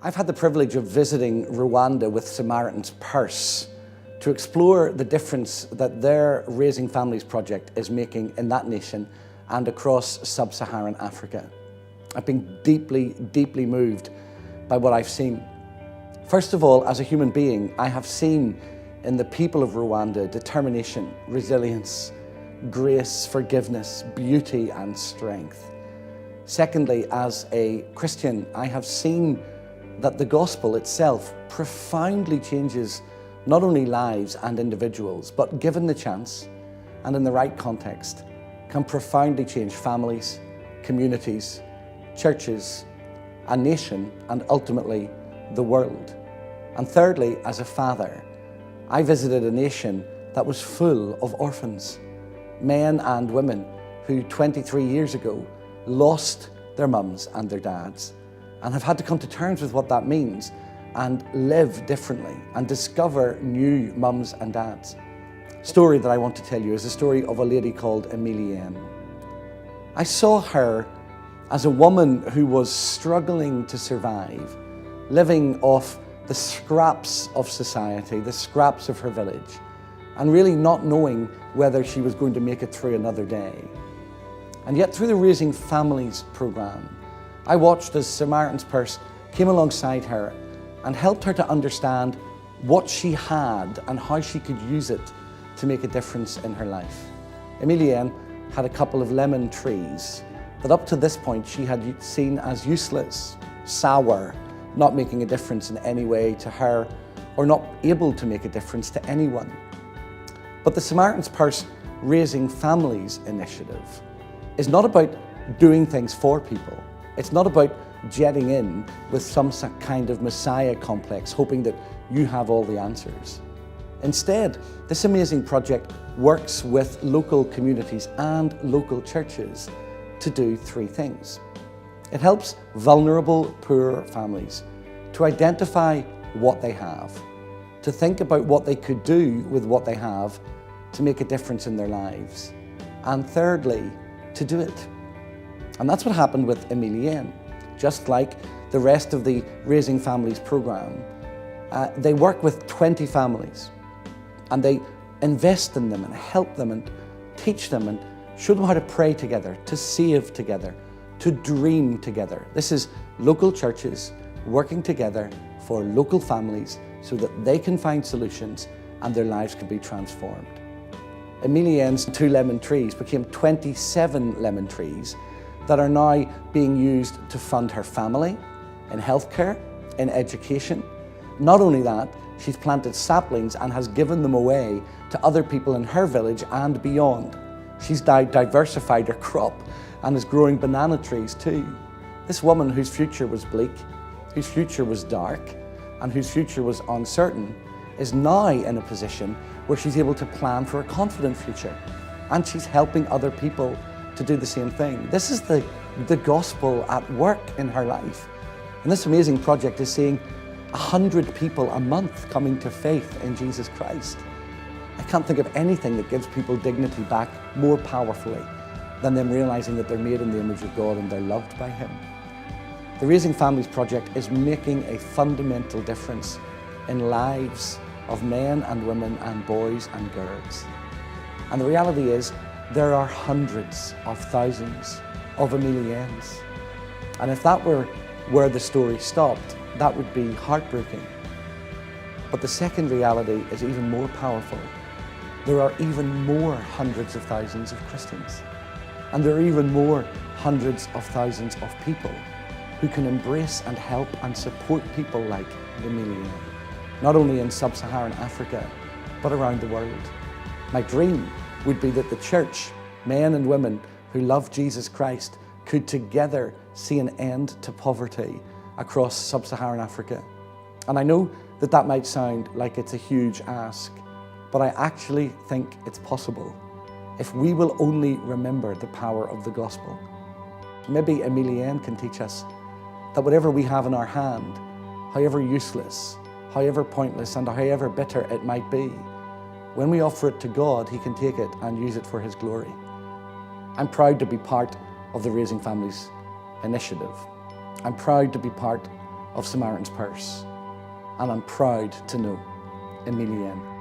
I've had the privilege of visiting Rwanda with Samaritan's Purse to explore the difference that their Raising Families project is making in that nation and across sub-Saharan Africa. I've been deeply, deeply moved by what I've seen. First of all, as a human being, I have seen in the people of Rwanda determination, resilience, grace, forgiveness, beauty, and strength. Secondly, as a Christian, I have seen that the gospel itself profoundly changes not only lives and individuals, but given the chance and in the right context, can profoundly change families, communities, churches, a nation, and ultimately the world. And thirdly, as a father, I visited a nation that was full of orphans, men and women who 23 years ago lost their mums and their dads and have had to come to terms with what that means and live differently and discover new mums and dads. The story that I want to tell you is the story of a lady called Emilienne. I saw her as a woman who was struggling to survive, living off the scraps of society, the scraps of her village, and really not knowing whether she was going to make it through another day. And yet through the Raising Families program, I watched as Samaritan's Purse came alongside her and helped her to understand what she had and how she could use it to make a difference in her life. Emilienne had a couple of lemon trees that up to this point she had seen as useless, sour, not making a difference in any way to her or not able to make a difference to anyone. But the Samaritan's Purse Raising Families initiative is not about doing things for people. It's not about jetting in with some kind of messiah complex, hoping that you have all the answers. Instead, this amazing project works with local communities and local churches to do three things. It helps vulnerable, poor families to identify what they have, to think about what they could do with what they have to make a difference in their lives, and thirdly, to do it. And that's what happened with Emilienne. Just like the rest of the Raising Families program, they work with 20 families and they invest in them and help them and teach them and show them how to pray together, to save together, to dream together. This is local churches working together for local families so that they can find solutions and their lives can be transformed. Emilienne's 2 lemon trees became 27 lemon trees that are now being used to fund her family, in healthcare, in education. Not only that, she's planted saplings and has given them away to other people in her village and beyond. She's diversified her crop and is growing banana trees too. This woman whose future was bleak, whose future was dark, and whose future was uncertain, is now in a position where she's able to plan for a confident future. And she's helping other people to do the same thing. This is the gospel at work in her life. And this amazing project is seeing 100 people a month coming to faith in Jesus Christ. I can't think of anything that gives people dignity back more powerfully than them realizing that they're made in the image of God and they're loved by Him. The Raising Families project is making a fundamental difference in lives of men and women and boys and girls. And the reality is, there are hundreds of thousands of Emiliennes. And if that were where the story stopped, that would be heartbreaking. But the second reality is even more powerful. There are even more hundreds of thousands of Christians. And there are even more hundreds of thousands of people who can embrace and help and support people like Emilienne, not only in sub-Saharan Africa, but around the world. My dream would be that the church, men and women who love Jesus Christ, could together see an end to poverty across sub-Saharan Africa. And I know that that might sound like it's a huge ask, but I actually think it's possible if we will only remember the power of the gospel. Maybe Emilienne can teach us that whatever we have in our hand, however useless, however pointless, and however bitter it might be, when we offer it to God, He can take it and use it for His glory. I'm proud to be part of the Raising Families initiative. I'm proud to be part of Samaritan's Purse, and I'm proud to know Emilienne.